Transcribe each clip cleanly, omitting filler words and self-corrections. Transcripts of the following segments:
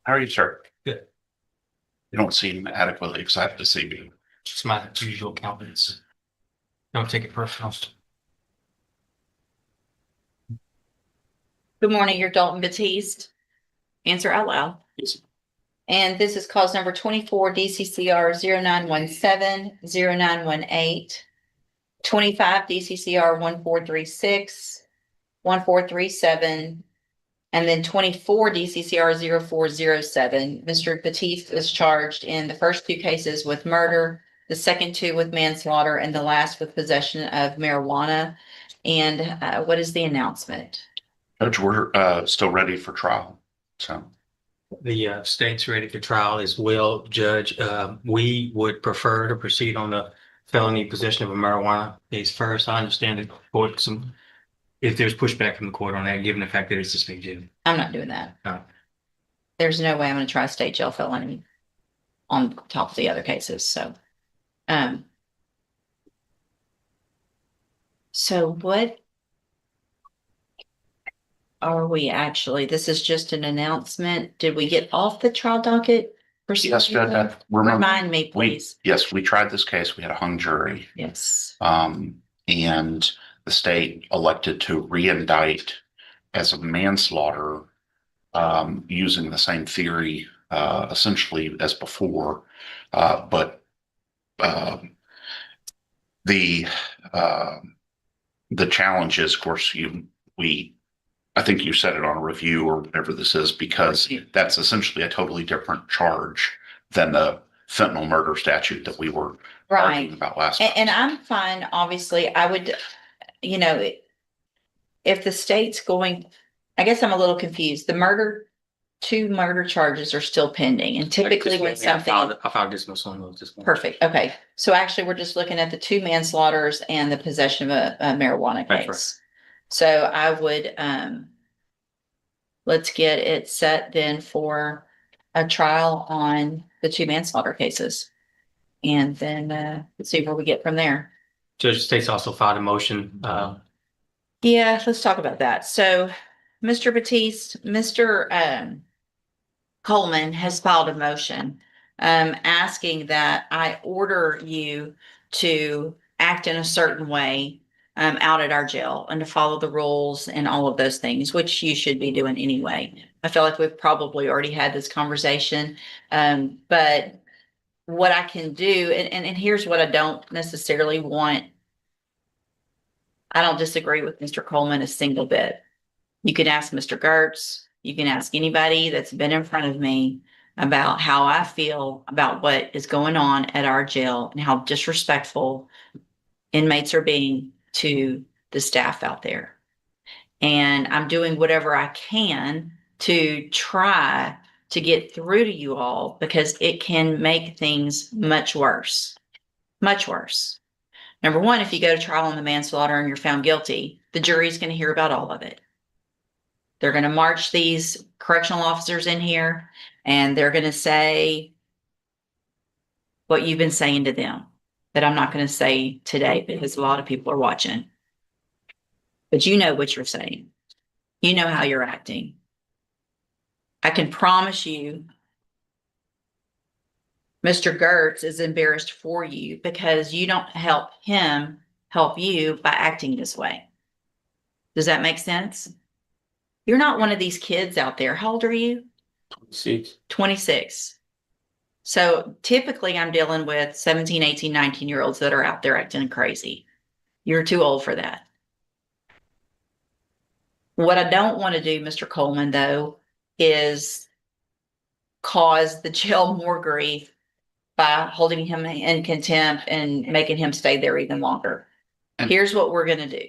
How are you, sir? Good. You don't seem adequately excited to see me. It's my usual countenance. Don't take it personal. Good morning, you're Dalton Batiste. Answer out loud. Yes. And this is cause number 24 DCCR 0917 0918, 25 DCCR 1436, 1437, and then 24 DCCR 0407. Mr. Batiste is charged in the first two cases with murder, the second two with manslaughter, and the last with possession of marijuana. And what is the announcement? Judge, we're still ready for trial. So The state's ready for trial as well, Judge. We would prefer to proceed on the felony possession of a marijuana case first. I understand the court if there's pushback from the court on that, given the fact that it's a state jail. I'm not doing that. Oh. There's no way I'm gonna try a state jail felony on top of the other cases, so what are we actually, this is just an announcement. Did we get off the trial docket? yes, Judge, Remind me, please. Yes, we tried this case. We had a hung jury. Yes. And the state elected to re-indict as a manslaughter, using the same theory, essentially as before. But the challenge is, of course, I think you said it on a review or whatever this is, because that's essentially a totally different charge than the fentanyl murder statute that we were arguing about last time. And I'm fine, obviously, I would, if the state's going, I guess I'm a little confused. Two murder charges are still pending, and typically when something. I filed dismissal on those this morning. Perfect, okay. So actually, we're just looking at the two manslaughters and the possession of a marijuana That's case. right. So I would, let's get it set then for a trial on the two manslaughter cases. And then, let's see where we get from there. Judge, the state's also filed a motion. Yeah, let's talk about that. So, Mr. Batiste, Mr. Coleman has filed a motion, asking that I order you to act in a certain way out at our jail and to follow the rules and all of those things, which you should be doing anyway. I feel like we've probably already had this conversation, but what I can do, and here's what I don't necessarily want. I don't disagree with Mr. Coleman a single bit. You can ask Mr. Gertz, you can ask anybody that's been in front of me about how I feel about what is going on at our jail and how disrespectful inmates are being to the staff out there. And I'm doing whatever I can to try to get through to you all, because it can make things much worse. Much worse. Number one, if you go to trial on the manslaughter and you're found guilty, the jury's going to hear about all of it. They're going to march these correctional officers in here and they're going to say what you've been saying to them, that I'm not going to say today because a lot of people are watching. But you know what you're saying. You know how you're acting. I can promise you, Mr. Gertz is embarrassed for you because you don't help him help you by acting this way. Does that make sense? You're not one of these kids out there. How old are you? 26. 26. So typically I'm dealing with 17, 18, 19-year-olds that are out there acting crazy. You're too old for that. What I don't want to do, Mr. Coleman, though, is cause the jail more grief by holding him in contempt and making him stay there even longer. Here's what we're going to do.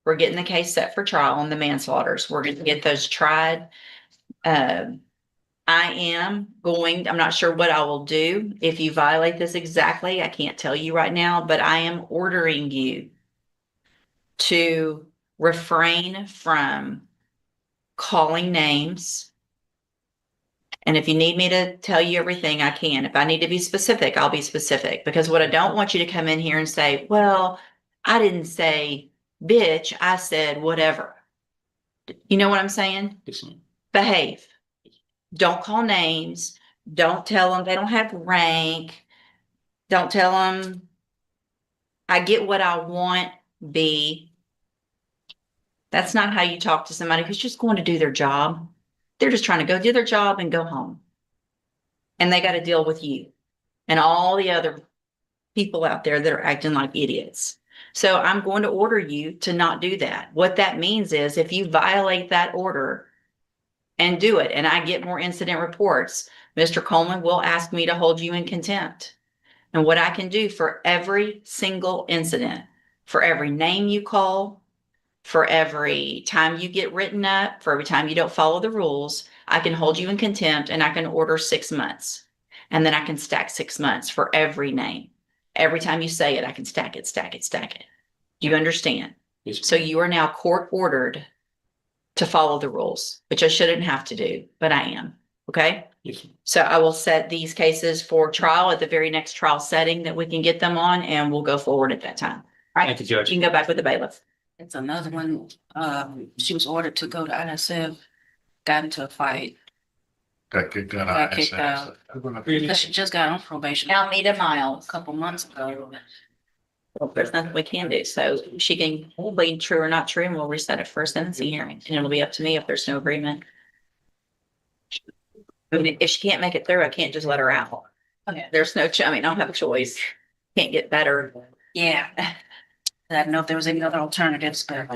We're getting the case set for trial on the manslaughters. We're going to get those tried. I'm not sure what I will do if you violate this exactly. I can't tell you right now, but I am ordering you to refrain from calling names. And if you need me to tell you everything, I can. If I need to be specific, I'll be specific. Because what I don't want you to come in here and say, well, I didn't say bitch, I said whatever. You know what I'm saying? Yes, ma'am. Behave. Don't call names. Don't tell them they don't have rank. Don't tell them I get what I want. B. That's not how you talk to somebody who's just going to do their job. They're just trying to go do their job and go home. And they got to deal with you and all the other people out there that are acting like idiots. So I'm going to order you to not do that. What that means is if you violate that order and do it, and I get more incident reports, Mr. Coleman will ask me to hold you in contempt. And what I can do for every single incident, for every name you call, for every time you get written up, for every time you don't follow the rules, I can hold you in contempt and I can order 6 months. And then I can stack 6 months for every name. Every time you say it, I can stack it, stack it, stack it. Do you understand? Yes, So you are now court ordered to follow the rules, which I shouldn't have to do, but I am. Okay? yes, So I will set these cases for trial at the very next trial setting that we can get them on, and we'll go forward at that time. All right? Thank you, Judge. You can go back with the bailiff. It's another one, she was ordered to go to ISF, got into a fight, Got kicked out. got kicked out. But she just got on probation a Almeida Miles. couple months ago. Well, there's nothing we can do. So she can plead true or not true, and we'll reset it for a sentencing hearing. And it'll be up to me if there's no agreement. I mean, if she can't make it through, I can't just let her out. Okay. There's no, I mean, I don't have a choice. Can't get better. Yeah. I didn't know if there was any other alternatives, but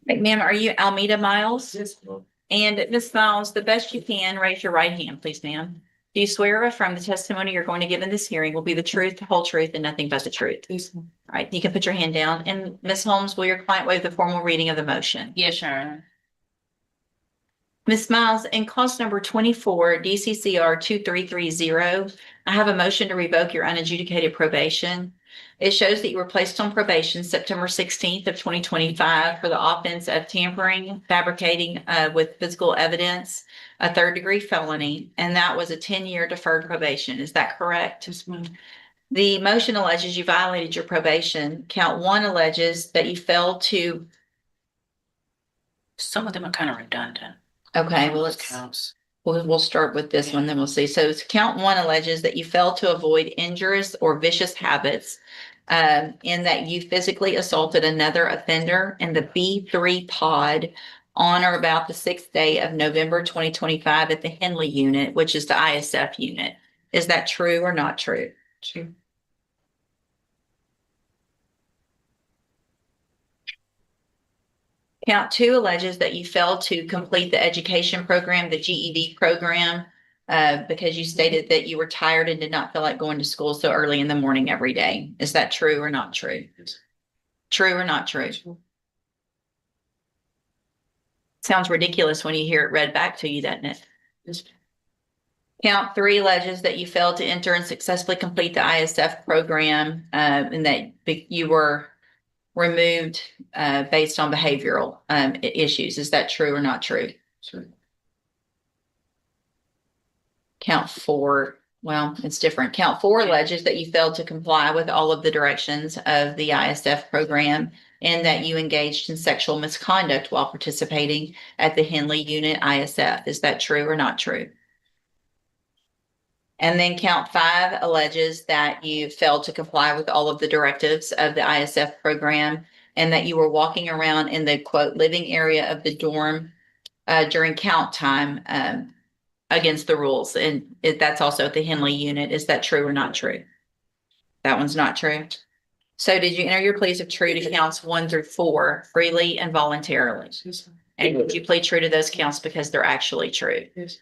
Hey, ma'am, are you Almeida Miles? And Ms. Miles, the best you can, raise your right hand, please, ma'am. Do you swear or affirm the testimony you're going to give in this hearing will be the truth, the whole truth, and nothing but the truth? All right, you can put your hand down. And Ms. Holmes, will your client waive the formal reading of the motion? yeah, sure. Ms. Miles, in cause number 24, DCCR 2330, I have a motion to revoke your unadjudicated probation. It shows that you were placed on probation September 16th of 2025 for the offense of tampering, fabricating with physical evidence, a 3rd-degree felony, and that was a 10-year deferred probation. Is that correct? The motion alleges you violated your probation. Count 1 alleges that you failed to. Some of them are kind of redundant. Okay, well, let's. Counts. We'll start with this one, then we'll see. So count 1 alleges that you failed to avoid injurious or vicious habits, in that you physically assaulted another offender in the B3 pod on or about the 6th day of November 2025 at the Henley unit, which is the ISF unit. Is that true or not true? True. Count 2 alleges that you failed to complete the education program, the GED program, because you stated that you were tired and did not feel like going to school so early in the morning every day. Is that true or not true? True or not true? Sounds ridiculous when you hear it read back to you, doesn't it? Count 3 alleges that you failed to enter and successfully complete the ISF program, and that you were removed based on behavioral issues. Is that true or not true? Sure. Count 4, well, it's different. Count 4 alleges that you failed to comply with all of the directions of the ISF program and that you engaged in sexual misconduct while participating at the Henley unit ISF. Is that true or not true? And then count 5 alleges that you failed to comply with all of the directives of the ISF program and that you were walking around in the quote living area of the dorm during count time against the rules. And that's also at the Henley unit. Is that true or not true? That one's not true. So did you enter your pleas of true to counts 1 through 4 freely and voluntarily? And did you plead true to those counts because they're actually true? Yes.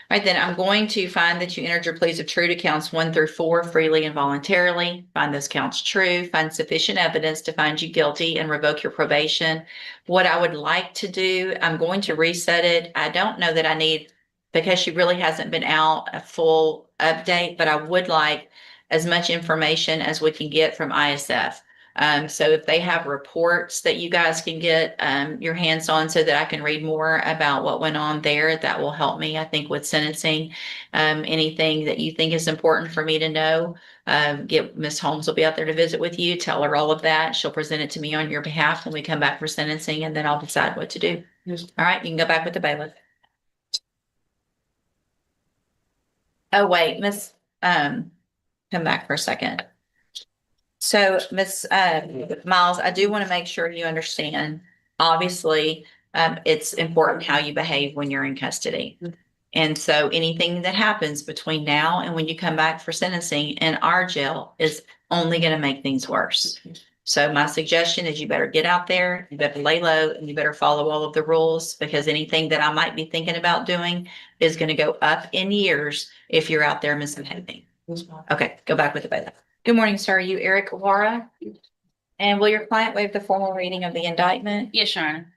All right, then I'm going to find that you entered your pleas of true to counts 1 through 4 freely and voluntarily. Find those counts true, find sufficient evidence to find you guilty and revoke your probation. What I would like to do, I'm going to reset it. I don't know that I need, because she really hasn't been out, a full update, but I would like as much information as we can get from ISF. So if they have reports that you guys can get your hands on so that I can read more about what went on there, that will help me, I think, with sentencing. Anything that you think is important for me to know, get Ms. Holmes will be out there to visit with you. Tell her all of that. She'll present it to me on your behalf when we come back for sentencing, and then I'll decide what to do. All right, you can go back with the bailiff. Oh, wait, come back for a second. So, Miss Miles, I do want to make sure you understand, obviously, it's important how you behave when you're in custody. And so anything that happens between now and when you come back for sentencing in our jail is only going to make things worse. So my suggestion is you better get out there, you better lay low, and you better follow all of the rules, because anything that I might be thinking about doing is going to go up in years if you're out there misbehaving. Okay, go back with the bailiff. Good morning, sir. Are you Eric Wara? And will your client waive the formal reading of the indictment? Yes, Your Honor.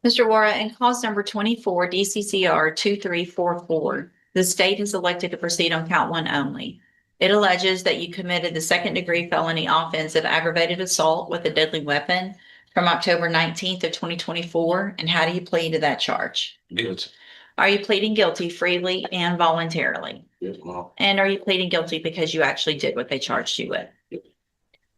Mr. Wara, in cause number 24 DCCR 2344, the state has elected to proceed on count one only. It alleges that you committed the second-degree felony offense of aggravated assault with a deadly weapon from October 19th of 2024. And how do you plead to that charge? Guilty. Are you pleading guilty freely and voluntarily? Yes, ma'am. And are you pleading guilty because you actually did what they charged you with?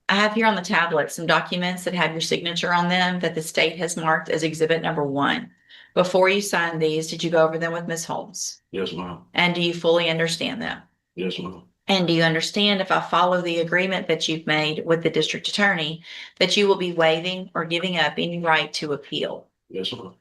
I have here on the tablet some documents that have your signature on them that the state has marked as exhibit number 1. Before you sign these, did you go over them with Ms. Holmes? Yes, ma'am. And do you fully understand them? Yes, ma'am. And do you understand, if I follow the agreement that you've made with the district attorney, that you will be waiving or giving up any right to appeal? Yes, ma'am.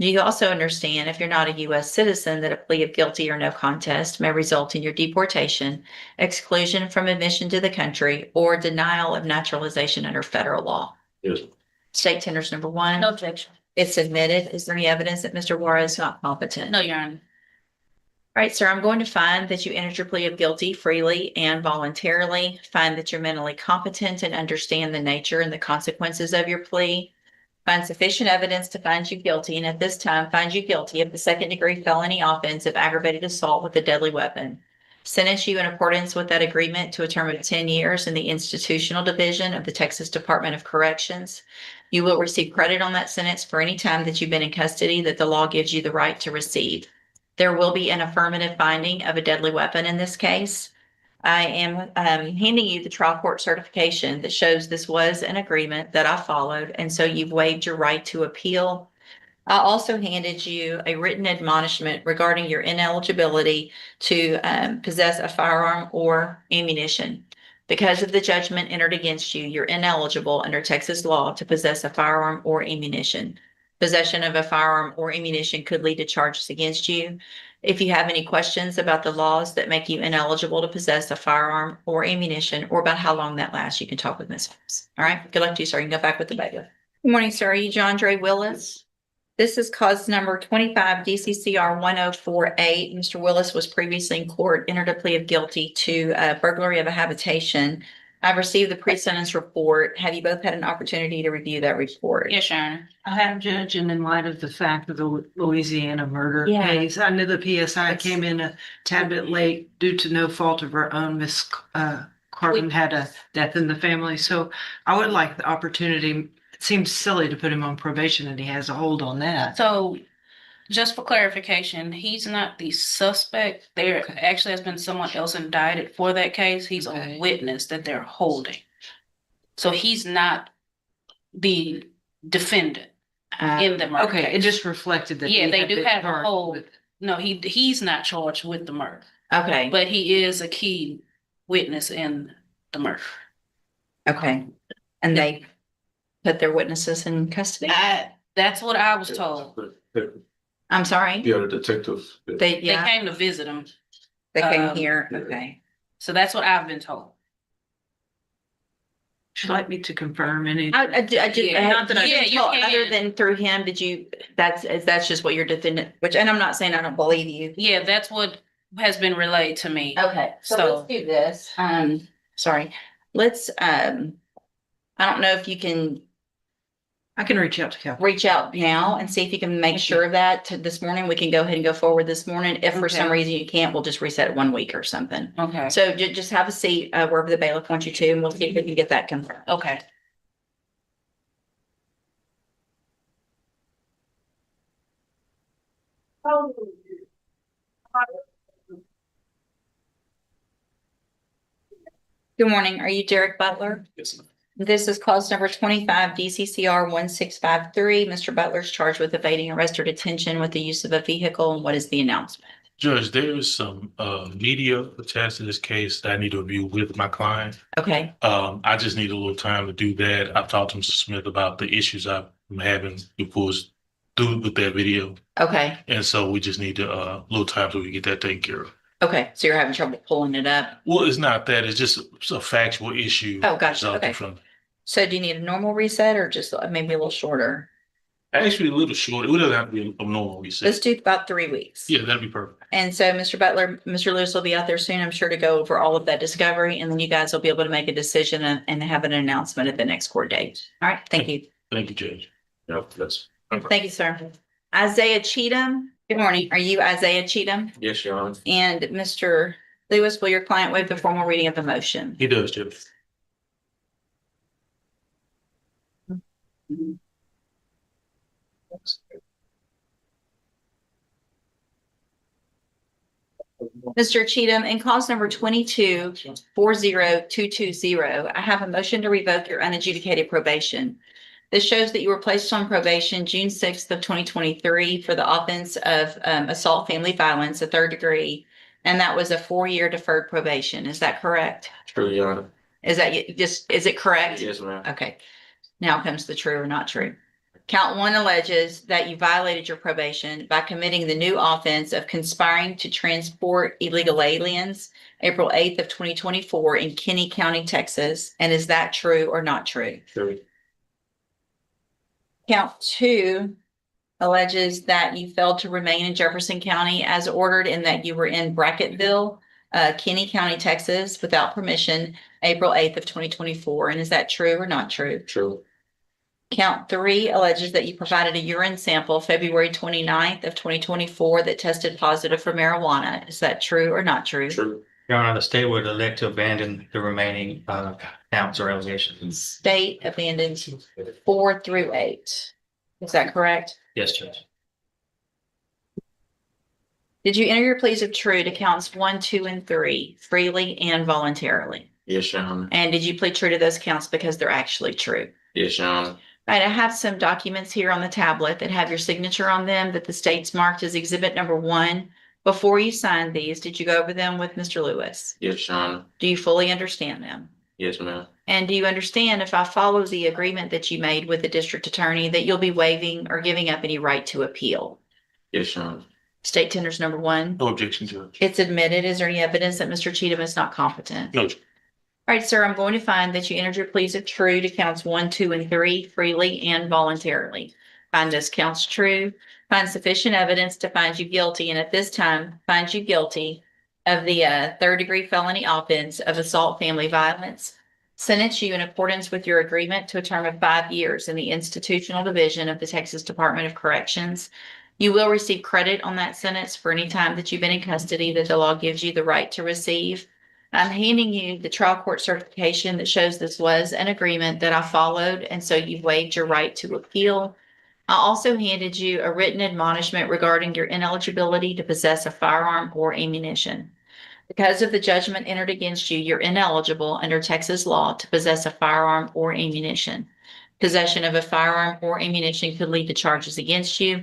Do you also understand, if you're not a U.S. citizen, that a plea of guilty or no contest may result in your deportation, exclusion from admission to the country, or denial of naturalization under federal law? Yes, ma'am. State tenders number 1. No objection. It's admitted. Is there any evidence that Mr. Wara is not competent? No, Your Honor. All right, sir, I'm going to find that you entered your plea of guilty freely and voluntarily, find that you're mentally competent and understand the nature and the consequences of your plea, find sufficient evidence to find you guilty, and at this time, find you guilty of the second-degree felony offense of aggravated assault with a deadly weapon. Sentence you in accordance with that agreement to a term of 10 years in the institutional division of the Texas Department of Corrections. You will receive credit on that sentence for any time that you've been in custody that the law gives you the right to receive. There will be an affirmative finding of a deadly weapon in this case. I am handing you the trial court certification that shows this was an agreement that I followed, and so you've waived your right to appeal. I also handed you a written admonishment regarding your ineligibility to possess a firearm or ammunition. Because of the judgment entered against you, you're ineligible under Texas law to possess a firearm or ammunition. Possession of a firearm or ammunition could lead to charges against you. If you have any questions about the laws that make you ineligible to possess a firearm or ammunition, or about how long that lasts, you can talk with Ms. Holmes. All right, good luck to you, sir. You can go back with the bailiff. Good morning, sir. Are you John Dre Willis? This is cause number 25 DCCR 1048. Mr. Willis was previously in court, entered a plea of guilty to burglary of a habitation. I've received the pre-sentence report. Have you both had an opportunity to review that report? Yes, Your Honor. I have, Judge, and in light of the fact of the Louisiana murder Yeah. case, I knew the PSI It's- came in a tad bit late due to no fault of her own. Miss Carvin had a death in the family, so I would like the opportunity. It seems silly to put him on probation and he has a hold on that. So just for clarification, he's not the suspect. There Okay. actually has been someone else indicted for that case. He's Okay. a witness that they're holding. So he's not the defendant in the murder Okay, it case. just reflected that. Yeah, he they had do been have a charged hold. with- No, he's not charged with the murder, Okay, but he is a key witness in the murder. okay. And they put their witnesses in custody? That's what I was told. I'm sorry? Yeah, the detective. They, They yeah, came to visit him. they came um, here. yeah. Okay. So that's what I've been told. Would you like me to confirm any? I just, Yeah, not that I- Yeah, you other can. than through him, did you, that's just what your defendant, which, and I'm not saying I don't believe you. Yeah, that's what has been relayed to me. Okay, so So- let's do this. Sorry, let's, I don't know if you can, I can reach out to Cal. reach out now and see if you can make sure of that this morning. We can go ahead and go forward this morning. If for some Okay. reason you can't, we'll just reset it 1 week or something. Okay, So just have a seat, wherever the bailiff wants you to, and we'll see if we can get that confirmed. okay. Good morning. Are you Derek Butler? Yes, ma'am. This is clause number 25 DCCR 1653. Mr. Butler's charged with evading arrest or detention with the use of a vehicle. And what is the announcement? Judge, there is some media attached to this case that I need to review with my client. Okay, I just need a little time to do that. I've talked to Mr. Smith about the issues I'm having before it's through with that video. okay, And so we just need a little time so we can get that taken care of. okay. So you're having trouble pulling it up. Well, it's not that, it's just a factual issue. Oh, gotcha. resulting Okay. From So do you need a normal reset or just maybe a little shorter? actually a little short. It doesn't have to be a normal Let's reset. do about 3 weeks. Yeah, that'd be perfect. And so, Mr. Butler, Mr. Lewis will be out there soon, I'm sure, to go over all of that discovery, and then you guys will be able to make a decision and have an announcement at the next court date. All right, thank you. Thank you, Judge. Yeah, that's. Thank you, sir. Isaiah Cheatham, good morning. Are you Isaiah Cheatham? Yes, Your Honor. And Mr. Lewis, will your client waive the formal reading of the motion? He does, Judge. Mr. Cheatham, in clause number 22-40220, I have a motion to revoke your unadjudicated probation. This shows that you were placed on probation June 6th of 2023 for the offense of assault family violence, a 3rd degree, and that was a 4-year deferred probation. Is that correct? True, Your Honor. Is it correct? Yes, ma'am. Okay. Now comes the true or not true. Count 1 alleges that you violated your probation by committing the new offense of conspiring to transport illegal aliens April 8th of 2024 in Kinney County, Texas. And is that true or not true? True. Count 2 alleges that you failed to remain in Jefferson County as ordered and that you were in Bracketville, Kinney County, Texas, without permission, April 8th of 2024. And is that true or not true? True. Count 3 alleges that you provided a urine sample February 29th of 2024 that tested positive for marijuana. Is that true or not true? True. Your Honor, the state would elect to abandon the remaining counts or allegations. State abandons 4 through 8. Is that correct? Yes, Judge. Did you enter your pleas of true to counts 1, 2, and 3 freely and voluntarily? Yes, Your Honor. And did you plead true to those counts because they're actually true? Yes, Your Honor. All right, I have some documents here on the tablet that have your signature on them that the state's marked as exhibit number 1. Before you signed these, did you go over them with Mr. Lewis? Yes, Your Honor. Do you fully understand them? Yes, ma'am. And do you understand if I follow the agreement that you made with the district attorney that you'll be waiving or giving up any right to appeal? Yes, Your Honor. State tenders number 1. No objection, Judge. It's admitted. Is there any evidence that Mr. Cheatham is not competent? No. All right, sir, I'm going to find that you entered your pleas of true to counts 1, 2, and 3 freely and voluntarily. Find those counts true, find sufficient evidence to find you guilty, and at this time, find you guilty of the 3rd degree felony offense of assault family violence. Sentence you in accordance with your agreement to a term of 5 years in the institutional division of the Texas Department of Corrections. You will receive credit on that sentence for any time that you've been in custody that the law gives you the right to receive. I'm handing you the trial court certification that shows this was an agreement that I followed, and so you've waived your right to appeal. I also handed you a written admonishment regarding your ineligibility to possess a firearm or ammunition. Because of the judgment entered against you, you're ineligible under Texas law to possess a firearm or ammunition. Possession of a firearm or ammunition could lead to charges against you.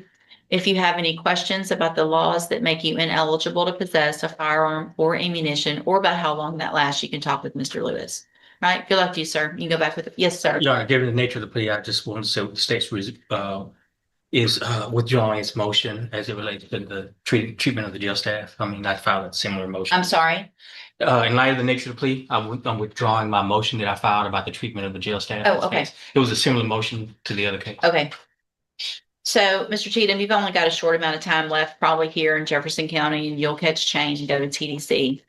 If you have any questions about the laws that make you ineligible to possess a firearm or ammunition, or about how long that lasts, you can talk with Mr. Lewis. All right, good luck to you, sir. You can go back with it. Yes, sir. Your Honor, given the nature of the plea, I just want to say what the state's is withdrawing its motion as it relates to the treatment of the jail staff. I mean, I filed a similar motion. I'm sorry. In light of the nature of the plea, I'm withdrawing my motion that I filed about the treatment of the jail staff. Oh, okay. It was a similar motion to the other case. Okay. So, Mr. Cheatham, you've only got a short amount of time left, probably here in Jefferson County, and you'll catch change and go to TDC.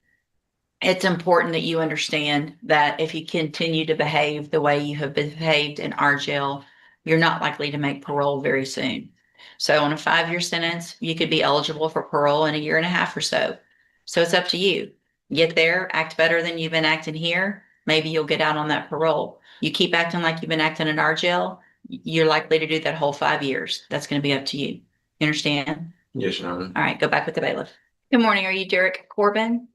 It's important that you understand that if you continue to behave the way you have behaved in our jail, you're not likely to make parole very soon. So on a 5-year sentence, you could be eligible for parole in a year and a half or so. So it's up to you. Get there, act better than you've been acting here. Maybe you'll get out on that parole. You keep acting like you've been acting in our jail, you're likely to do that whole 5 years. That's going to be up to you. You understand? Yes, Your Honor. All right, go back with the bailiff. Good morning. Are you Derek Corbin?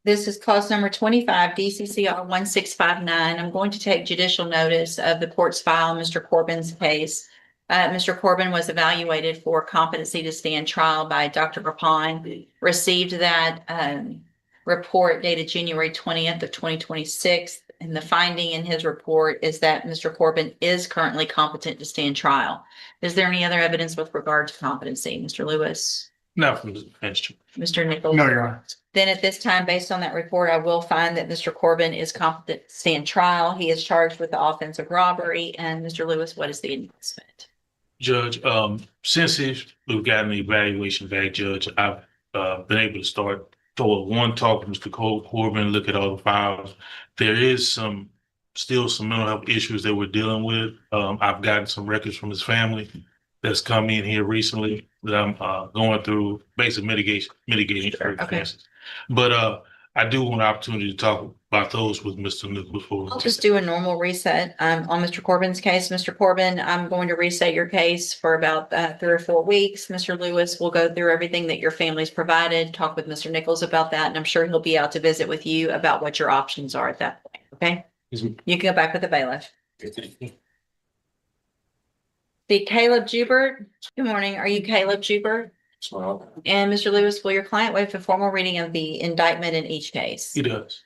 This is clause number 25, DCCR 1659. I'm going to take judicial notice of the court's file, Mr. Corbin's case. Mr. Corbin was evaluated for competency to stand trial by Dr. Rapon, received that report dated January 20th of 2026. And the finding in his report is that Mr. Corbin is currently competent to stand trial. Is there any other evidence with regard to competency, Mr. Lewis? Not from the defense. Mr. Nichols? No, Your Honor. Then at this time, based on that report, I will find that Mr. Corbin is competent to stand trial. He is charged with the offense of robbery. And Mr. Lewis, what is the announcement? Judge, since we've gotten the evaluation back, Judge, I've been able to start talk to Mr. Corbin, look at all the files. There is still some mental health issues that we're dealing with. I've gotten some records from his family that's come in here recently that I'm going through basic mitigating circumstances. But I do want an opportunity to talk about those with Mr. Nichols. I'll just do a normal reset on Mr. Corbin's case. Mr. Corbin, I'm going to reset your case for about 3 or 4 weeks. Mr. Lewis will go through everything that your family's provided, talk with Mr. Nichols about that, and I'm sure he'll be out to visit with you about what your options are at that point. Okay? You can go back with the bailiff. The Caleb Jubert. Good morning. Are you Caleb Jubert? And Mr. Lewis, will your client waive a formal reading of the indictment in each case? He does.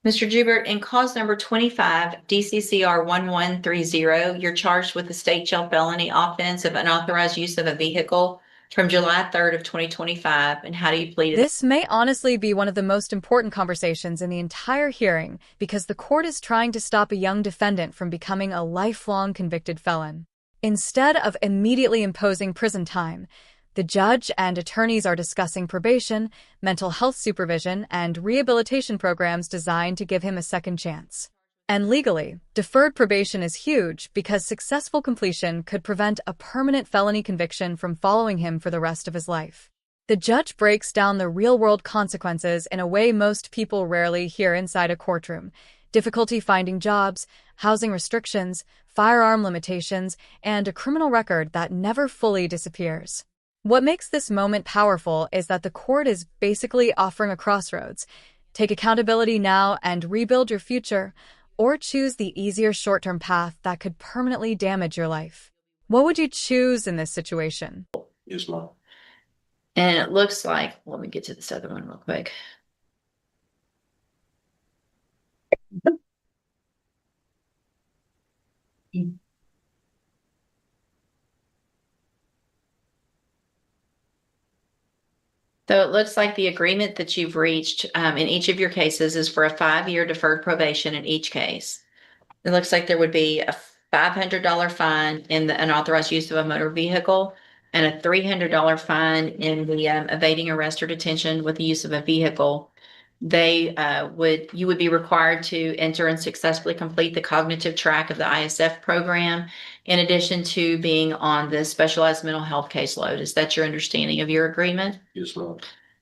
Mr. Jubert, in cause number 25, DCCR 1130, you're charged with the state jail felony offense of unauthorized use of a vehicle from July 3rd of 2025. And how do you plead? This may honestly be one of the most important conversations in the entire hearing because the court is trying to stop a young defendant from becoming a lifelong convicted felon. Instead of immediately imposing prison time, the judge and attorneys are discussing probation, mental health supervision, and rehabilitation programs designed to give him a second chance. And legally, deferred probation is huge because successful completion could prevent a permanent felony conviction from following him for the rest of his life. The judge breaks down the real-world consequences in a way most people rarely hear inside a courtroom: difficulty finding jobs, housing restrictions, firearm limitations, and a criminal record that never fully disappears. What makes this moment powerful is that the court is basically offering a crossroads. Take accountability now and rebuild your future, or choose the easier short-term path that could permanently damage your life. What would you choose in this situation? Yes, ma'am. And it looks like, let me get to this other one real quick. So it looks like the agreement that you've reached in each of your cases is for a 5-year deferred probation in each case. It looks like there would be a $500 fine in the unauthorized use of a motor vehicle and a $300 fine in the evading arrest or detention with the use of a vehicle. You would be required to enter and successfully complete the cognitive track of the ISF program, in addition to being on the specialized mental health caseload. Is that your understanding of your agreement? Yes, ma'am.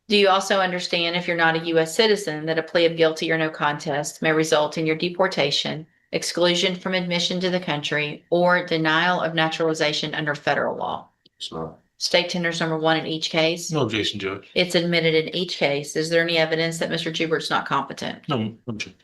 Do you also understand, if you're not a U.S. citizen, that a plea of guilty or no contest may result in your deportation, exclusion from admission to the country, or denial of naturalization under federal law? Yes, ma'am. State tenders number 1 in each case. No objection, Judge. It's admitted in each case. Is there any evidence that Mr. Jubert's not competent? No objection.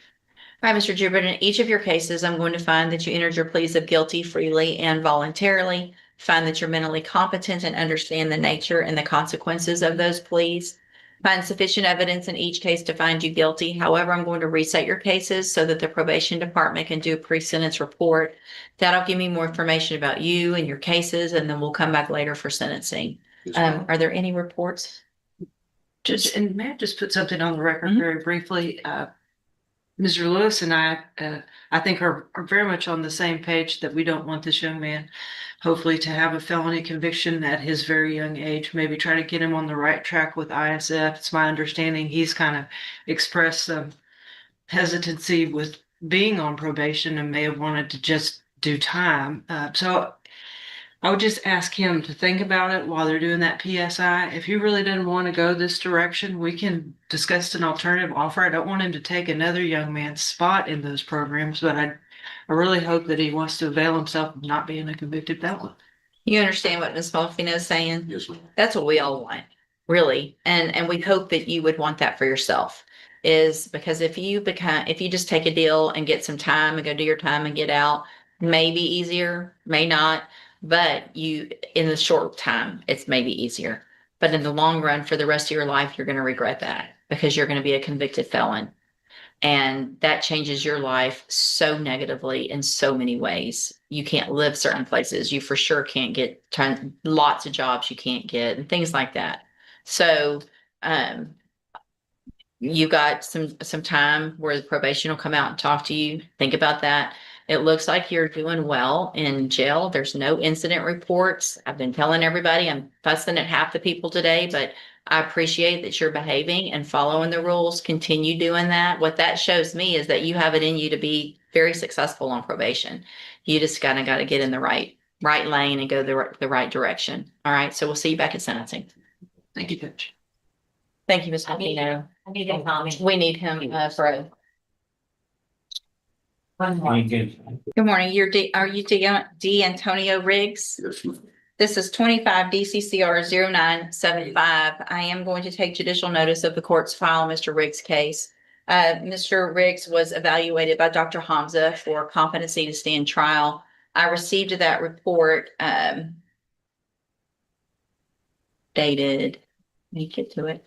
All right, Mr. Jubert, in each of your cases, I'm going to find that you entered your pleas of guilty freely and voluntarily, find that you're mentally competent and understand the nature and the consequences of those pleas, find sufficient evidence in each case to find you guilty. However, I'm going to reset your cases so that the probation department can do a pre-sentence report. That'll give me more information about you and your cases, and then we'll come back later for sentencing. Yes, ma'am. Are there any reports? And may I just put something on the record Mhm. very briefly? Mr. Lewis and I think are very much on the same page that we don't want this young man hopefully to have a felony conviction at his very young age, maybe try to get him on the right track with ISF. It's my understanding he's kind of expressed some hesitancy with being on probation and may have wanted to just do time. So I would just ask him to think about it while they're doing that PSI. If he really didn't want to go this direction, we can discuss an alternative offer. I don't want him to take another young man's spot in those programs, but I really hope that he wants to avail himself of not being a convicted felon. You understand what Ms. Muffino is saying? Yes, ma'am. That's what we all want, really. And we hope that you would want that for yourself. Is because if you just take a deal and get some time and go do your time and get out, may be easier, may not, but in the short time, it's maybe easier. But in the long run, for the rest of your life, you're going to regret that because you're going to be a convicted felon. And that changes your life so negatively in so many ways. You can't live certain places. You for sure can't get lots of jobs you can't get and things like that. So, you got some time where the probation will come out and talk to you. Think about that. It looks like you're doing well in jail. There's no incident reports. I've been telling everybody, I'm fussing at half the people today, but I appreciate that you're behaving and following the rules. Continue doing that. What that shows me is that you have it in you to be very successful on probation. You just kind of got to get in the right lane and go the right direction. All right. So we'll see you back at sentencing. Thank you, Judge. Thank you, Ms. Martino. I need a comment. We need him for a. One more. Good morning. Are you D. Antonio Riggs? Yes, ma'am. This is 25 DCCR 0975. I am going to take judicial notice of the court's file, Mr. Riggs' case. Mr. Riggs was evaluated by Dr. Hamza for competency to stand trial. I received that report dated, let me get to it.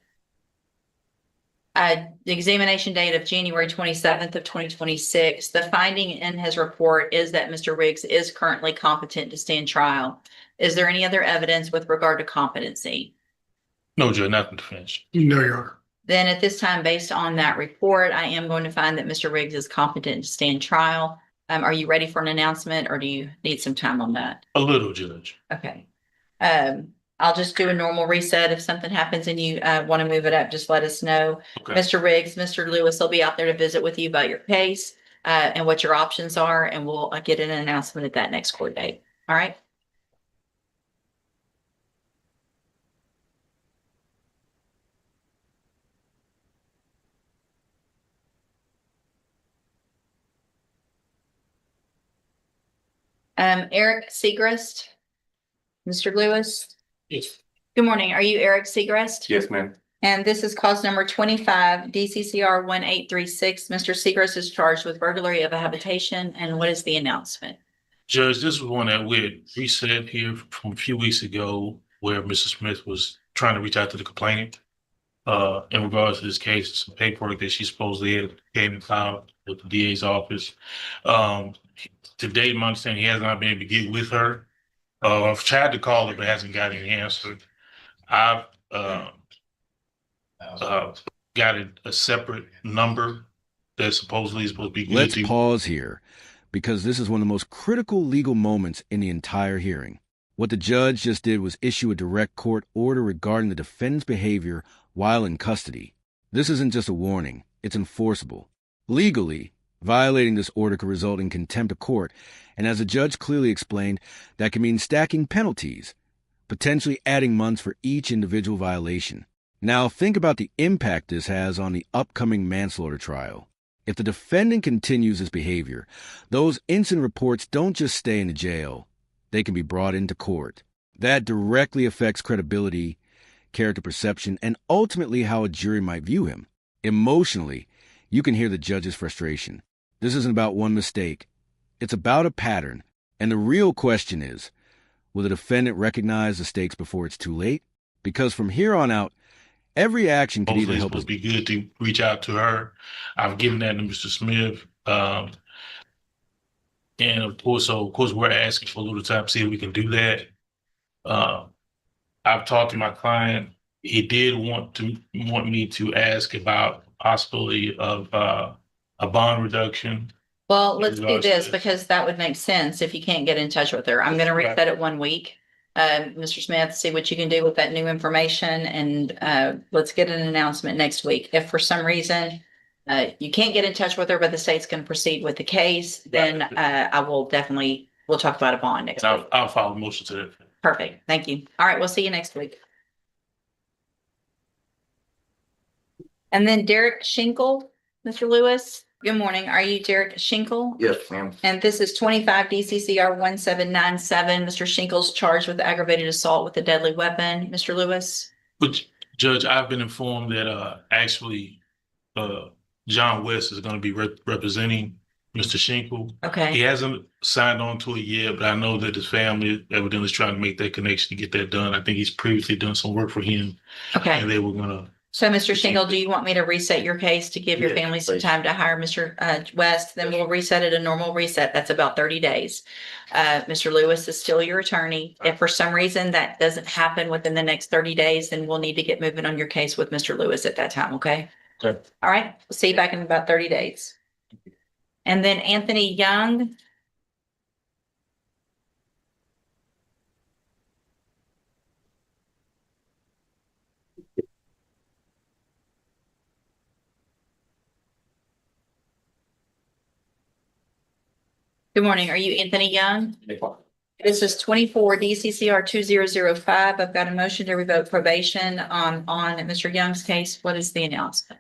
The examination date of January 27th of 2026. The finding in his report is that Mr. Riggs is currently competent to stand trial. Is there any other evidence with regard to competency? No, Judge, nothing to finish. No, Your Honor. Then at this time, based on that report, I am going to find that Mr. Riggs is competent to stand trial. Are you ready for an announcement or do you need some time on that? A little, Judge. Okay. I'll just do a normal reset. If something happens and you want to move it up, just let us know. Okay. Mr. Riggs, Mr. Lewis will be out there to visit with you about your case and what your options are, and we'll get an announcement at that next court date. All right. Eric Segrist, Mr. Lewis. Yes. Good morning. Are you Eric Segrist? Yes, ma'am. And this is cause number 25 DCCR 1836. Mr. Segrist is charged with burglary of a habitation. And what is the announcement? Judge, this is one that we had reset here from a few weeks ago where Mr. Smith was trying to reach out to the complainant in regards to this case, some paperwork that she supposedly had came and filed with the DA's office. To date, my understanding, he has not been able to get with her. I've tried to call her, but hasn't got any answer. I've got a separate number that supposedly is supposed to be good. Let's pause here, because this is one of the most critical legal moments in the entire hearing. What the judge just did was issue a direct court order regarding the defendant's behavior while in custody. This isn't just a warning, it's enforceable. Legally, violating this order could result in contempt of court, and as the judge clearly explained, that can mean stacking penalties, potentially adding months for each individual violation. Now think about the impact this has on the upcoming manslaughter trial. If the defendant continues his behavior, those incident reports don't just stay in the jail, they can be brought into court. That directly affects credibility, character perception, and ultimately how a jury might view him. Emotionally, you can hear the judge's frustration. This isn't about one mistake. It's about a pattern. And the real question is, will the defendant recognize the stakes before it's too late? Because from here on out, every action can either Hopefully it's help us. supposed to be good to reach out to her. I've given that to Mr. Smith. And of course, we're asking for a little time to see if we can do that. I've talked to my client. He did want me to ask about possibility of a bond reduction. Well, let's do regards to this this. because that would make sense if you can't get in touch with her. I'm going to reset it 1 week. Mr. Smith, see what you can do with that new information and let's get an announcement next week. If for some reason you can't get in touch with her, but the state's going to proceed with the case, then I will definitely, we'll talk about a bond next And week. I'll file a motion to that. Perfect. Thank you. All right, we'll see you next week. And then Derek Schinkel, Mr. Lewis. Good morning. Are you Derek Schinkel? Yes, ma'am. And this is 25 DCCR 1797. Mr. Schinkel's charged with aggravated assault with a deadly weapon. Mr. Lewis? But Judge, I've been informed that actually John West is going to be representing Mr. Schinkel. He Okay. hasn't signed on to it yet, but I know that his family evidently is trying to make that connection to get that done. I think he's previously done some work for him, Okay. and they were gonna. So, Mr. Schinkel, do you want me to reset your case to give your Yes, family some please. time to hire Mr. West? Then we'll reset it, a normal reset. That's about 30 days. Mr. Lewis is still your attorney. If for some reason that doesn't happen within the next 30 days, then we'll need to get moving on your case with Mr. Lewis at that time, okay? Okay. All right, we'll see you back in about 30 days. And then Anthony Young. Good morning. Are you Anthony Young? This is 24 DCCR 2005. I've got a motion to revoke probation on Mr. Young's case. What is the announcement?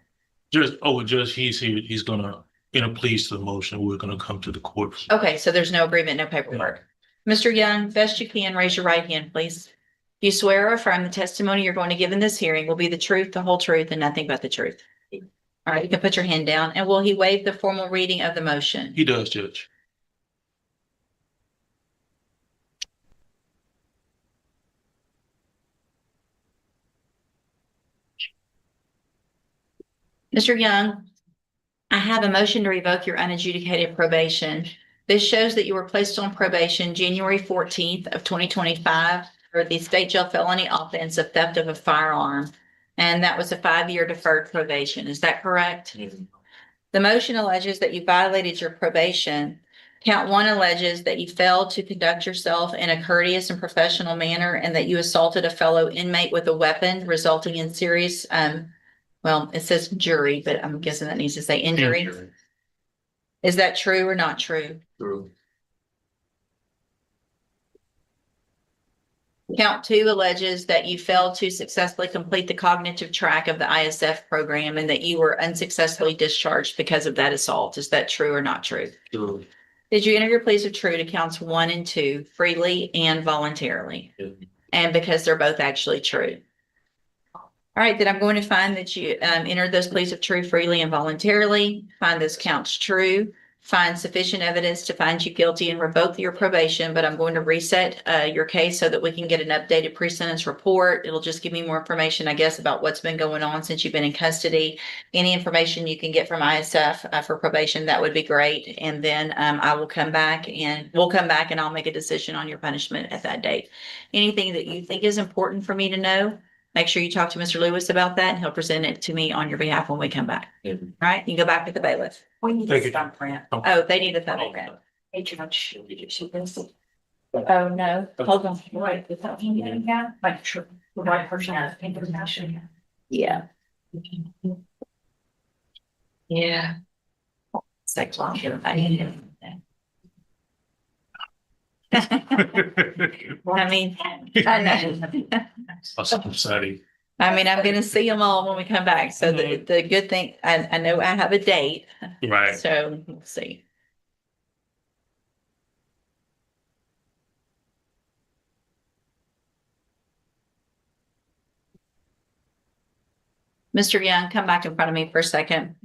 Judge, he's here. He's gonna enter pleas to the motion. We're gonna come to the court. Okay, so there's no agreement, no paperwork. Mr. Young, best you can, raise your right hand, please. You swear or affirm the testimony you're going to give in this hearing will be the truth, the whole truth, and nothing but the truth. All right, you can put your hand down. And will he waive the formal reading of the motion? He does, Judge. Mr. Young, I have a motion to revoke your unadjudicated probation. This shows that you were placed on probation January 14th of 2025 for the state jail felony offense of theft of a firearm. And that was a 5-year deferred probation. Is that correct? The motion alleges that you violated your probation. Count 1 alleges that you failed to conduct yourself in a courteous and professional manner and that you assaulted a fellow inmate with a weapon, resulting in serious, well, it says jury, but I'm guessing that needs to say injury. Is that true or not true? True. Count 2 alleges that you failed to successfully complete the cognitive track of the ISF program and that you were unsuccessfully discharged because of that assault. Is that true or not true? True. Did you enter your pleas of true to counts 1 and 2 freely and voluntarily? And because they're both actually true. All right, then I'm going to find that you entered those pleas of true freely and voluntarily, find those counts true, find sufficient evidence to find you guilty and revoke your probation, but I'm going to reset your case so that we can get an updated pre-sentence report. It'll just give me more information, I guess, about what's been going on since you've been in custody. Any information you can get from ISF for probation, that would be great. And then I will come back and we'll come back and I'll make a decision on your punishment at that date. Anything that you think is important for me to know, make sure you talk to Mr. Lewis about that and he'll present it to me on your behalf when we come back. All right, you can go back with the bailiff. We need Thank you. thumbprint. Oh, they need a thumbprint. Hey, Judge, did you see this? Oh, no, hold on. Right, the thumbprint, yeah, like, sure, the right person has information. Yeah. Yeah. It's like, well, I mean, I know. I'm sorry. I mean, I'm gonna see them all when we come back. So the good thing, I know I have a date, Right. so we'll see. Mr. Young, come back in front of me for a second.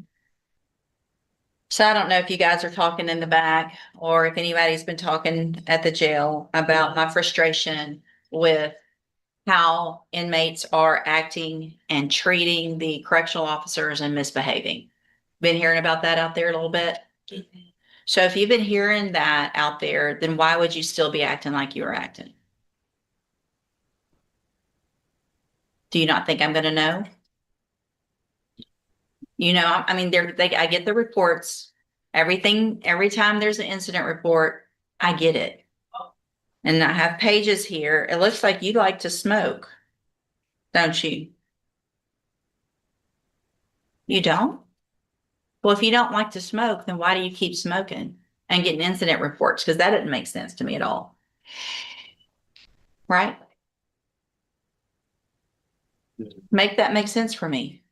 So I don't know if you guys are talking in the back or if anybody's been talking at the jail about my frustration with how inmates are acting and treating the correctional officers and misbehaving. Been hearing about that out there a little bit? So if you've been hearing that out there, then why would you still be acting like you are acting? Do you not think I'm going to know? You know, I mean, I get the reports, everything, every time there's an incident report, I get it. And I have pages here. It looks like you like to smoke, don't you? You don't? Well, if you don't like to smoke, then why do you keep smoking and getting incident reports? Because that didn't make sense to me at all. Right? Make that make sense for me.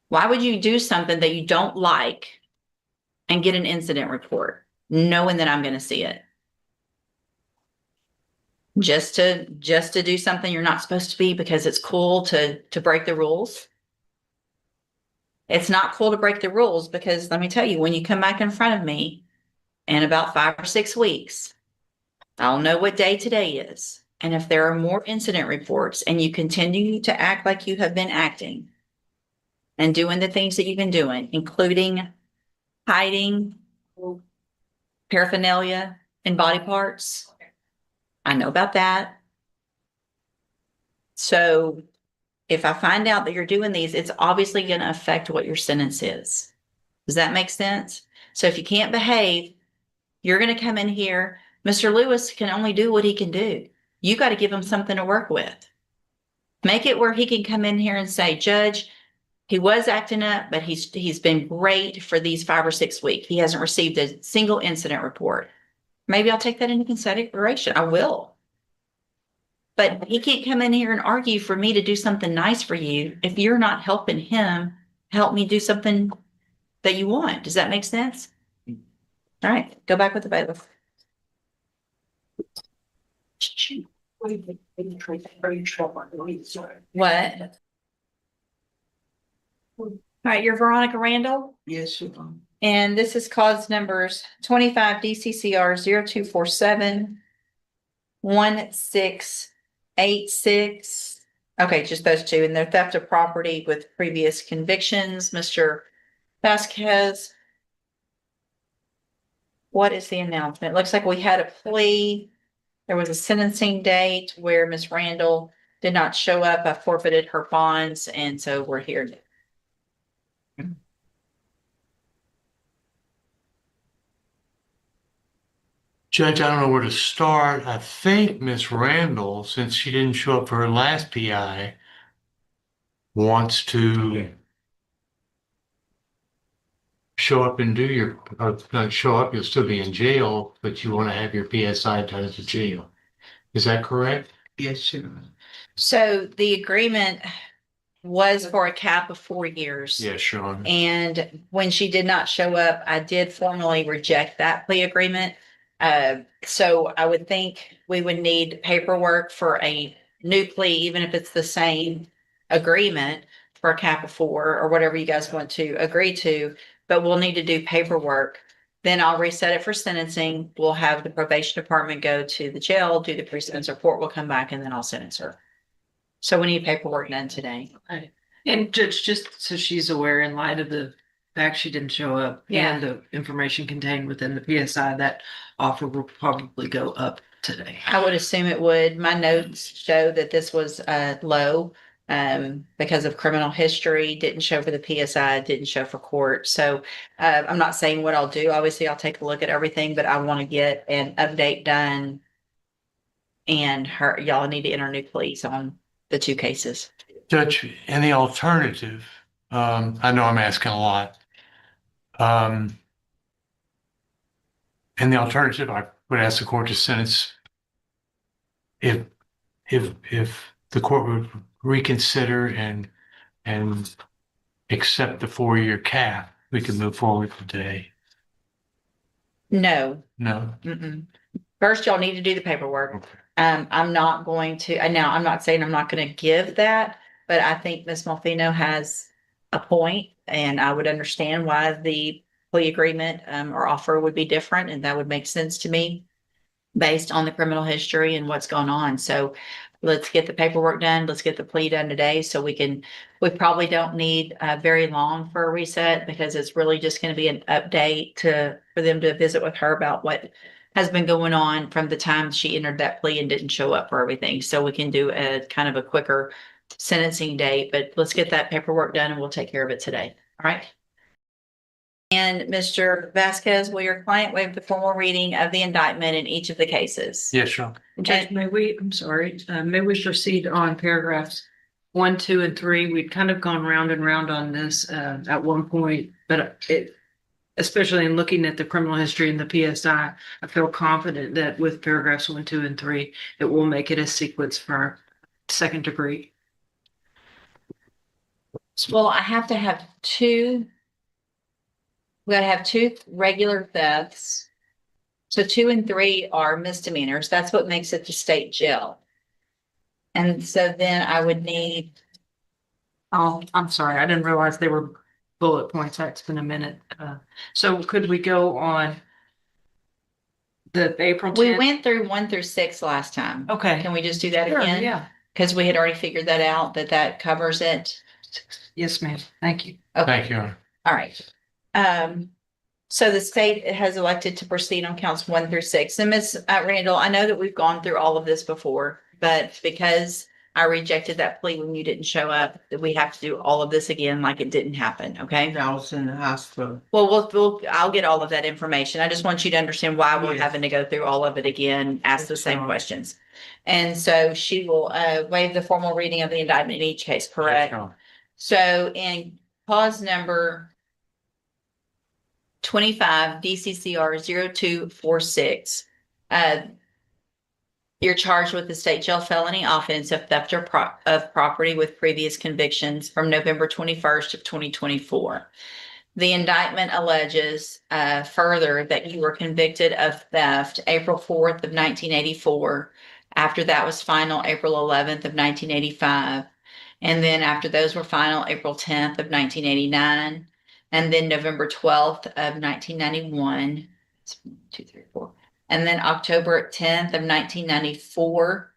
Why would you do something that you don't like and get an incident report, knowing that I'm going to see it? Just to do something you're not supposed to be because it's cool to break the rules. It's not cool to break the rules because let me tell you, when you come back in front of me in about 5 or 6 weeks, I'll know what day today is. And if there are more incident reports and you continue to act like you have been acting and doing the things that you've been doing, including hiding paraphernalia and body parts, I know about that. So if I find out that you're doing these, it's obviously going to affect what your sentence is. Does that make sense? So if you can't behave, you're going to come in here. Mr. Lewis can only do what he can do. You got to give him something to work with. Make it where he can come in here and say, Judge, he was acting up, but he's been great for these 5 or 6 weeks. He hasn't received a single incident report. Maybe I'll take that into consideration. I will. But he can't come in here and argue for me to do something nice for you if you're not helping him help me do something that you want. Does that make sense? All right, go back with the bailiff. What? All right, you're Veronica Randall? Yes, you are. And this is cause numbers 25 DCCR 0247 1686. Okay, just those two. And they're theft of property with previous convictions. Mr. Vasquez. What is the announcement? It looks like we had a plea. There was a sentencing date where Ms. Randall did not show up. I forfeited her bonds, and so we're here. Judge, I don't know where to start. I think Miss Randall, since she didn't show up for her last PI, wants to show up and do your, or not show up, you'll still be in jail, but you want to have your PSI done at the jail. Is that correct? Yes, sure. So the agreement was for a cap of 4 years. Yes, Sean. And when she did not show up, I did formally reject that plea agreement. So I would think we would need paperwork for a new plea, even if it's the same agreement for a cap of 4 or whatever you guys want to agree to, but we'll need to do paperwork. Then I'll reset it for sentencing. We'll have the probation department go to the jail, do the pre-sentence report, we'll come back and then I'll sentence her. So we need paperwork done today. Okay. And Judge, just so she's aware, in light of the fact she didn't show up Yeah. and the information contained within the PSI, that offer will probably go up today. I would assume it would. My notes show that this was low because of criminal history, didn't show for the PSI, didn't show for court. So I'm not saying what I'll do. Obviously, I'll take a look at everything, but I want to get an update done. And y'all need to enter new pleas on the 2 cases. Judge, and the alternative, I know I'm asking a lot. And the alternative, I would ask the court to sentence if the court would reconsider and accept the 4-year cap, we can move forward today. No. No? Mm-mm. First, y'all need to do the paperwork. Okay. I'm not going to, and now I'm not saying I'm not going to give that, but I think Ms. Malfino has a point, and I would understand why the plea agreement or offer would be different, and that would make sense to me based on the criminal history and what's going on. So let's get the paperwork done. Let's get the plea done today so we probably don't need very long for a reset because it's really just going to be an update for them to visit with her about what has been going on from the time she entered that plea and didn't show up for everything. So we can do a kind of a quicker sentencing date, but let's get that paperwork done and we'll take care of it today. All right. And Mr. Vasquez, will your client waive the formal reading of the indictment in each of the cases? Yes, Sean. Judge, may we proceed on paragraphs 1, 2, and 3, we'd kind of gone round and round on this at one point, but especially in looking at the criminal history and the PSI, I feel confident that with paragraphs 1, 2, and 3, it will make it a sequence for second degree. Well, I have to have two. We gotta have two regular thefts. So 2 and 3 are misdemeanors. That's what makes it the state jail. And so then I would need, Oh, I'm sorry. I didn't realize they were bullet points. It's been a minute. So could we go on the April 10th? we went through 1 through 6 last time. Okay. Can we just do that Sure, again? yeah. Because we had already figured that out, that covers it. Yes, ma'am. Thank you. Okay, Thank you, Your Honor. all right. So the state has elected to proceed on counts 1 through 6. And Ms. Randall, I know that we've gone through all of this before, but because I rejected that plea when you didn't show up, that we have to do all of this again like it didn't happen, okay? I was in the hospital. Well, I'll get all of that information. I just want you to understand why we're Yes. having to go through all of it again, ask the That's same fine. questions. And so she will waive the formal reading of the indictment in each case, Yes, correct? Your Honor. So in clause number 25 DCCR 0246, you're charged with the state jail felony offense of theft of property with previous convictions from November 21st of 2024. The indictment alleges further that you were convicted of theft April 4th of 1984. After that was final April 11th of 1985. And then after those were final April 10th of 1989. And then November 12th of 1991. 1, 2, 3, 4. And then October 10th of 1994.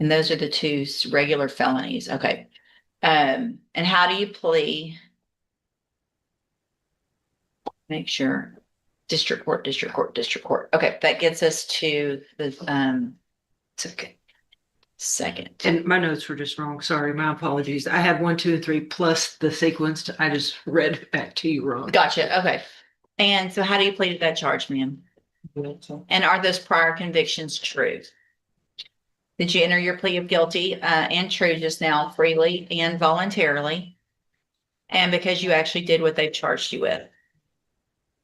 And those are the two regular felonies. Okay. And how do you plea? Make sure. District court, district court, district court. Okay, that gets us to the it's okay. Second. And my notes were just wrong. Sorry, my apologies. I had 1, 2, and 3 plus the sequenced. I just read it back to you wrong. Gotcha. Okay. And so how do you plead to that charge, ma'am? And are those prior convictions true? Did you enter your plea of guilty and true just now freely and voluntarily? And because you actually did what they charged you with?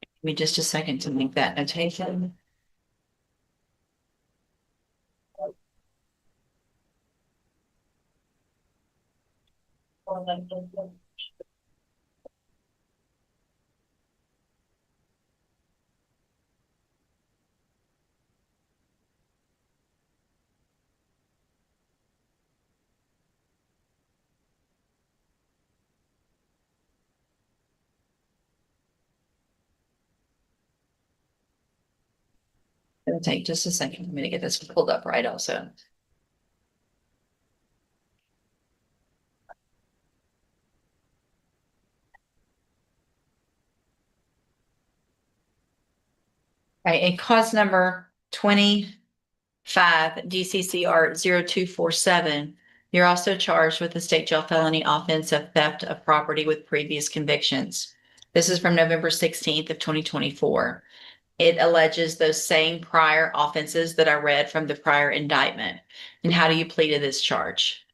Give me just a second to make that notation. It'll take just a second for me to get this pulled up right also. Right, and cause number 25 DCCR 0247. You're also charged with the state jail felony offense of theft of property with previous convictions. This is from November 16th of 2024. It alleges those same prior offenses that I read from the prior indictment. And how do you plead to this charge?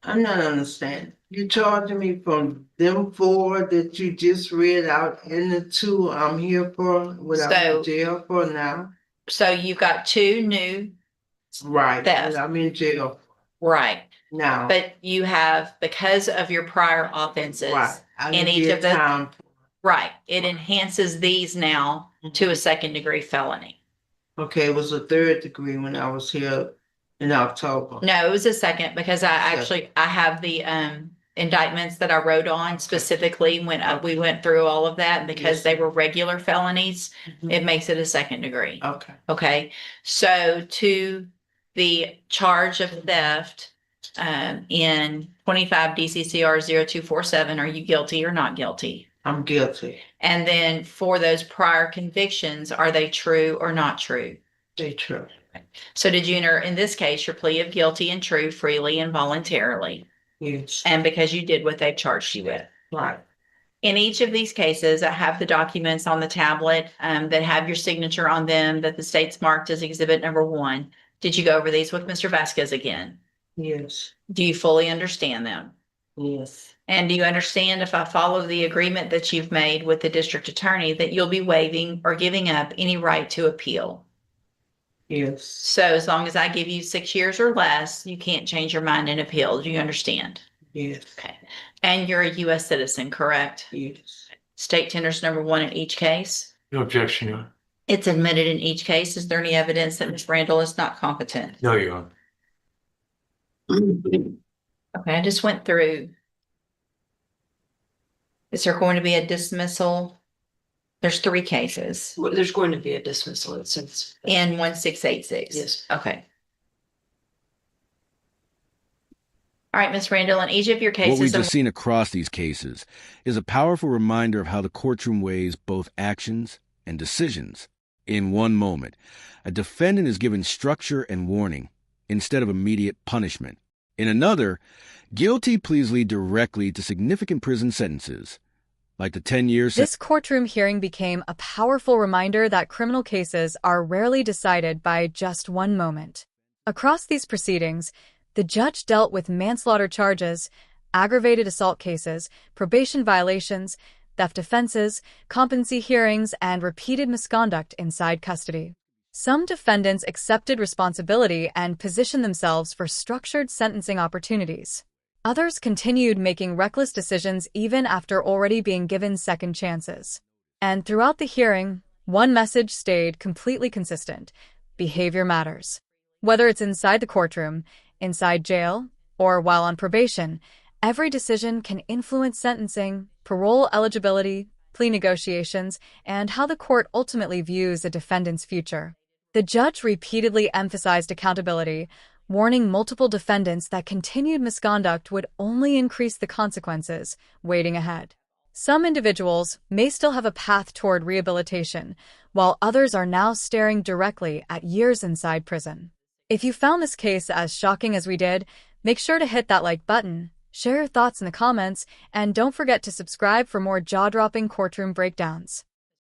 I'm not understanding. You charging me from them 4 that you just read out in the 2 I'm here for, what I'm So- in jail for now? So you've got 2 new, Right, Theft. and I'm in jail right? now. But you have, because of your prior offenses, Right. I in didn't each get of the- time. right, it enhances these now to a second degree felony. Okay, it was a 3rd degree when I was here in October. No, it was a second because I have the indictments that I wrote on specifically when we went through all of that. And because Yes. they were regular felonies, Mhm. it makes it a second degree. Okay, Okay, so to the charge of theft in 25 DCCR 0247, are you guilty or not guilty? I'm guilty. And then for those prior convictions, are they true or not true? They true. So did you enter, in this case, your plea of guilty and true freely and voluntarily? Yes, And because you did what they charged you with? right. In each of these cases, I have the documents on the tablet that have your signature on them that the state's marked as exhibit number 1. Did you go over these with Mr. Vasquez again? Yes, Do you fully understand them? yes, And do you understand if I follow the agreement that you've made with the district attorney that you'll be waiving or giving up any right to appeal? yes, So as long as I give you 6 years or less, you can't change your mind and appeal. Do you understand? yes, Okay. And you're a US citizen, correct? yes. State tender's number one in each case. No objection, Your Honor. It's admitted in each case. Is there any evidence that Ms. Randall is not competent? No, Your Honor. Okay, I just went through. Is there going to be a dismissal? There's 3 cases Well, there's going to be a dismissal since. in 1686. Yes. Okay. All right, Ms. Randall, in each of your cases. What we've just seen across these cases is a powerful reminder of how the courtroom weighs both actions and decisions. In one moment, a defendant is given structure and warning instead of immediate punishment. In another, guilty pleas lead directly to significant prison sentences, like the 10 years. This courtroom hearing became a powerful reminder that criminal cases are rarely decided by just one moment. Across these proceedings, the judge dealt with manslaughter charges, aggravated assault cases, probation violations, theft offenses, competency hearings, and repeated misconduct inside custody. Some defendants accepted responsibility and positioned themselves for structured sentencing opportunities. Others continued making reckless decisions even after already being given second chances. And throughout the hearing, one message stayed completely consistent: behavior matters. Whether it's inside the courtroom, inside jail, or while on probation, every decision can influence sentencing, parole eligibility, plea negotiations, and how the court ultimately views a defendant's future. The judge repeatedly emphasized accountability, warning multiple defendants that continued misconduct would only increase the consequences waiting ahead. Some individuals may still have a path toward rehabilitation, while others are now staring directly at years inside prison. If you found this case as shocking as we did, make sure to hit that like button, share your thoughts in the comments, and don't forget to subscribe for more jaw-dropping courtroom breakdowns.